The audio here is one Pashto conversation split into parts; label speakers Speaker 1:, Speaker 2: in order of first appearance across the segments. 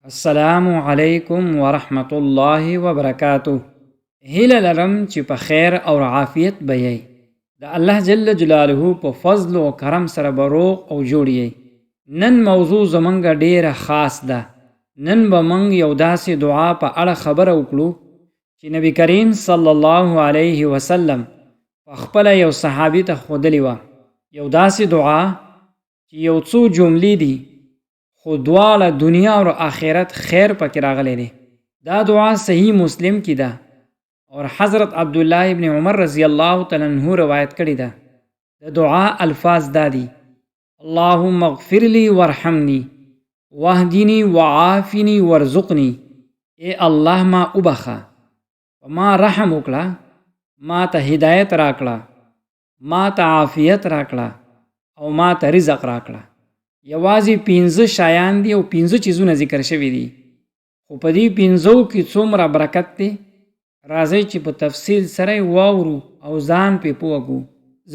Speaker 1: السلام علیکم ورحمت الله وبرکاته. هیله لرم چې په خیر او عافیت به یې د الله جل جلاله په فضل او کرم سره به روغ او جوړ یې. نن موضوع زمونږ ډیره خاص ده. نن به موږ یو داسې دعا په اړه خبره وکړو چې نبی کریم صلی الله علیه وسلم په خپله یو صحابي ته ښودلې وه. یو داسې دعا چې یو څو جملې دي خو دواړه دنیا او آخرت خیر پکې راغلی دی. دا دعا صحیح مسلم کی ده اور حضرت عبدالله ابن عمر رضی الله تعالی عنہ روایت کړی ده. د دعا الفاظ دادي: اللهم اغفر لي وارحمني واهدني وعافني وارزقني. اے الله ما وبخه، ما رحم وکړه، ما ته هدایت راکړه، ما ته عافیت راکړه او ما ته رزق راکړه. یوازې 15 شایان دي او 15 چیزونه ذکر شوي دي، خو په دې 15 کې څومره برکت دی راځئ چې په تفصیل سره واورو او ځان پې پوه کړو.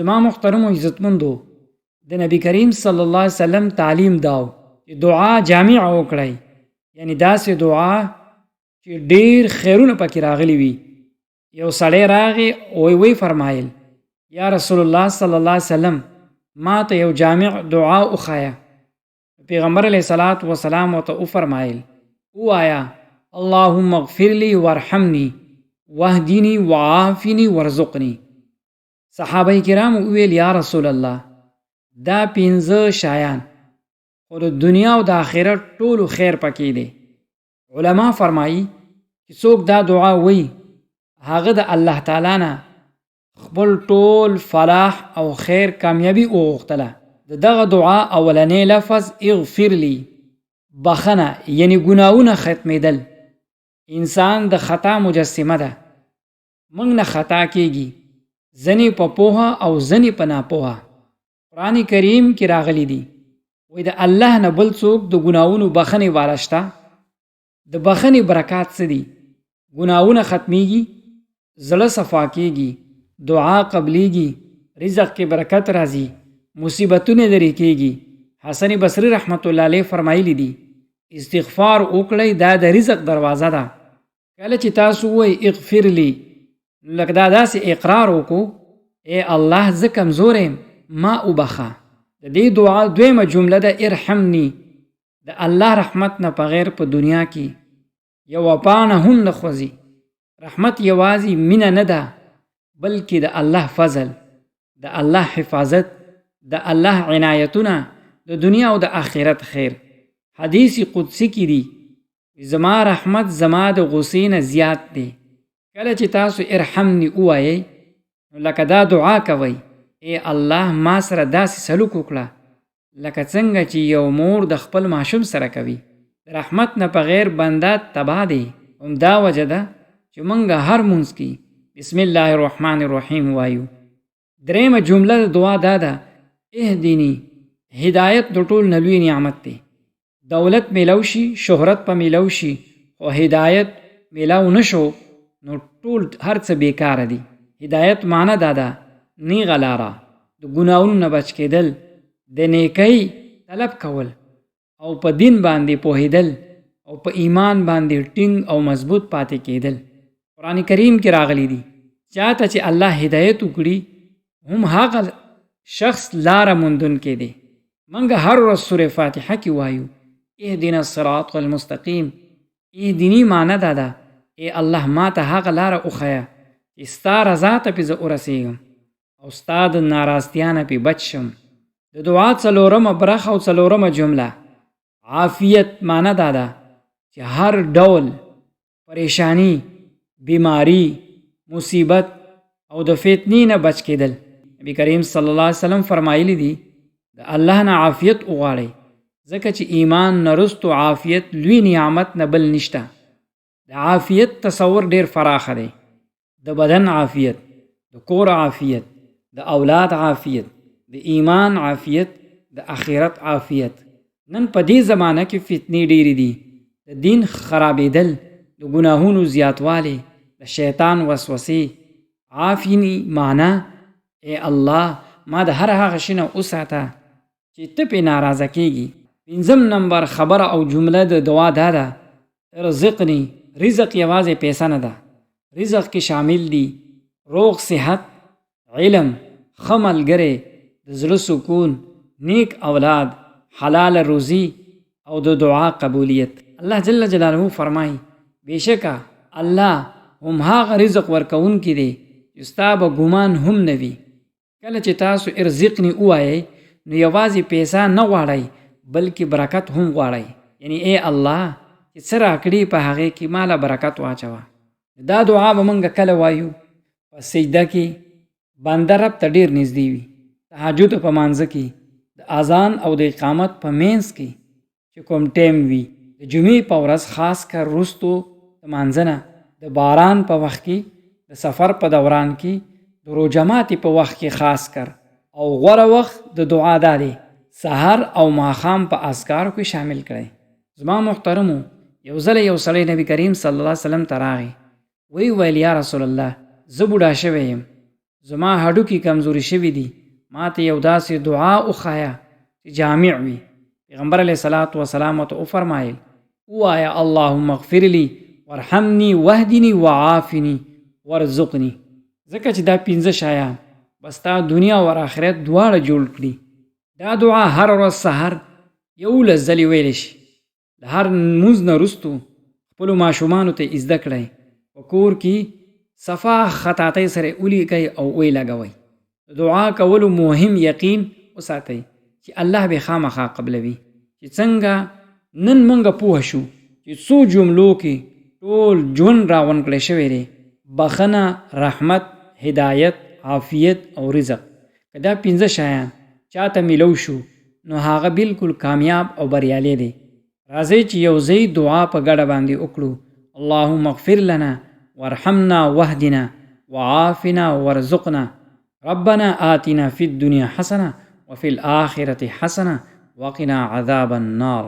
Speaker 1: زما محترمو عزتمندو، د نبی کریم صلی الله علیه وسلم تعلیم داو چې دعا جامع وکړئ، یعنی داسې دعا چې ډیر خیرونه پکې راغلي وي. یو سړی راغی او وی فرمایل: یا رسول الله صلی الله علیه وسلم ما ته یو جامع دعا وښایه. پیغمبر علیه الصلاۃ والسلام ورته وفرمایل: ووایه اللهم اغفر لي وارحمني واهدني وعافني وارزقني. صحابه کرام ویل: یا رسول الله دا 15 شایان خو د دنیا او د آخرت ټولو خیر پکې دی. علما فرمایي چې څوک دا دعا وی هغه د الله تعالی نه خپل ټول فلاح او خیر کامیابی وغوښتله. د دغه دعا اولنی لفظ اغفر لی، بخنه یعنی ګناهونه ختمیدل. انسان د خطا مجسمه ده، موږ نه خطا کیږي، ځنې په پوهه او ځنې په ناپوهه. قرآن کریم کې راغلی دي وایي د الله نه بل څوک د ګناهونو بخنې والا شته. د بخنې برکات څه دي؟ ګناهونه ختمیږي، زړه صفا کیږي، دعا قبلیږي، رزق کې برکت راځي، مصیبتونه لرې کیږي. حسن بصری رحمت الله علیه فرمایلی دي استغفار وکړئ، دا د رزق دروازه ده. کله چې تاسو وایئ اغفر لی، لکه دا داسې اقرار وکړو: ای الله زه کمزور یم، ما وبخه. د دې دعا دویمه جمله ده ارحمني. د الله رحمت نه په غیر په دنیا کې یوه پاڼه هم نه خوځي. رحمت یوازې مینه نه ده، بلکې د الله فضل، د الله حفاظت، د الله عنایتونه د دنیا او د آخرت خیر. حدیث قدسی کی دی: زما رحمت زما د غصې نه زیات دی. کله چې تاسو ارحمني ووایئ نو لکه دا دعا کوئ: ای الله ما سره داسې سلوک وکړه لکه څنګه چې یو مور د خپل ماشوم سره کوي. د رحمت نه په غیر بنده تباه دی. همدا وجه ده چې موږ هر مونځ کې بسم الله الرحمن الرحیم وایو. درېیمه جمله د دعا دا ده اهدني. هدایت د ټول نه لوی نعمت دی. دولت میلاو شي، شهرت په میلاو شي، خو هدایت میلاو نشو نو ټول هر څه بیکاره دي. هدایت معنی دا ده نیغه لاره، د ګناهونو نه بچ کېدل، د نیکۍ طلب کول او په دین باندې پوهېدل او په ایمان باندې ټینګ او مضبوط پاتې کېدل. قرآن کریم کې راغلی دي چاته چې الله هدایت وکړي هم هغه شخص لاره موندون کې دی. منګه هر ورځ سورې فاتحه کې وایو اهدنا الصراط المستقیم. اهدني معنی دا ده ای الله ما ته هغه لاره وښیه چې ستا رضا ته پې زه ورسېږم او ستا د ناراضتیا نه پې بچ شم. د دعا څلورمه برخه او څلورمه جمله عافیت معنی دا ده چې هر ډول پریشانی، بیماری، مصیبت او د فتنې نه بچ کېدل. نبی کریم صلی الله علیه وسلم فرمایلی دي د الله نه عافیت وغواړئ، ځکه چې ایمان نه رستو عافیت لوی نعمت نه بل نشته. د عافیت تصور ډیر فراخه دی. د بدن عافیت، د کور عافیت، د اولاد عافیت، د ایمان عافیت، د آخرت عافیت. نن په دې زمانه کې فتنې ډیرې دي. د دین خرابېدل، د ګناهونو زیاتوالی، د شیطان وسوسې. عافیني معنا ای الله ما د هر هغه شي نه وساته چې ته پې ناراضه کېږي. پنځم نمبر خبره او جمله د دعا دا ده، ارزقنی. رزق یوازې پیسه نه ده، رزق کې شامل دي روغ صحت، علم، ښه ملګری، د زړه سکون، نیک اولاد، حلال روزي او د دعا قبولیت. الله جل جلاله فرمایي بېشکه الله هم هغه رزق ورکوونکی دی چې ستا به ګمان هم نه وي. کله چې تاسو ارزقنی ووایئ نو یوازې پیسه نه غواړئ بلکې برکت هم غواړئ. یعنی ای الله چې څه راکړي په هغې کې ماله برکت واچوه. دا دعا به موږ کله وایو په سجده کې بنده رب ته ډېر نږدې وي، تهجد په مانځه کې، د اذان او د اقامت په منځ کې چې کوم ټیم وي، د جمعې په ورځ خاص کر وروستو د مانځه نه، د باران په وخت کې، د سفر په دوران کې، د روژه ماتي په وخت کې خاص کر. او غوره وخت د دعا دا دی سحر او ماښام په اذکارو کې شامل کړئ. زما محترمو، یو ځله یو سړی نبی کریم صلی الله علیه وسلم ته راغی، ویل یا رسول الله زه بوډا شوی یم، زما هډوکي کمزوري شوي دي، ما ته یو داسې دعا وښایه چې جامع وي. پیغمبر علیه الصلاة والسلام ته وفرمایل ووایه اللهم اغفر لی وارحمني واهدني وعافني وارزقني. ځکه چې دا پنځه شیان بس تا دنیا او آخرت دواړه جوړ کړي. دا دعا هر ورځ سحر 11 ځلې ویلی شي. د هر لمونځ نه وروستو خپلو ماشومانو ته زده کړئ، په کور کې صفا خطاطۍ سره ولیکئ او ویې لګوئ. د دعا کولو مهم یقین وساتئ چې الله به خامخا قبلوي. چې څنګه نن موږ پوه شو چې څو جملو کې ټول ژوند راغونډ کړی شوی دی: بخښنه، رحمت، هدایت، عافیت او رزق. که دا پنځه شیان چاته میلو شو نو هغه بالکل کامیاب او بریالی دی. راځئ چې یو ځای دعا په ګډه باندې وکړو: اللهم اغفر لنا وارحمنا واهدنا وعافنا وارزقنا ربنا آتنا في الدنيا حسنة وفي الآخرة حسنة وقنا عذاب النار.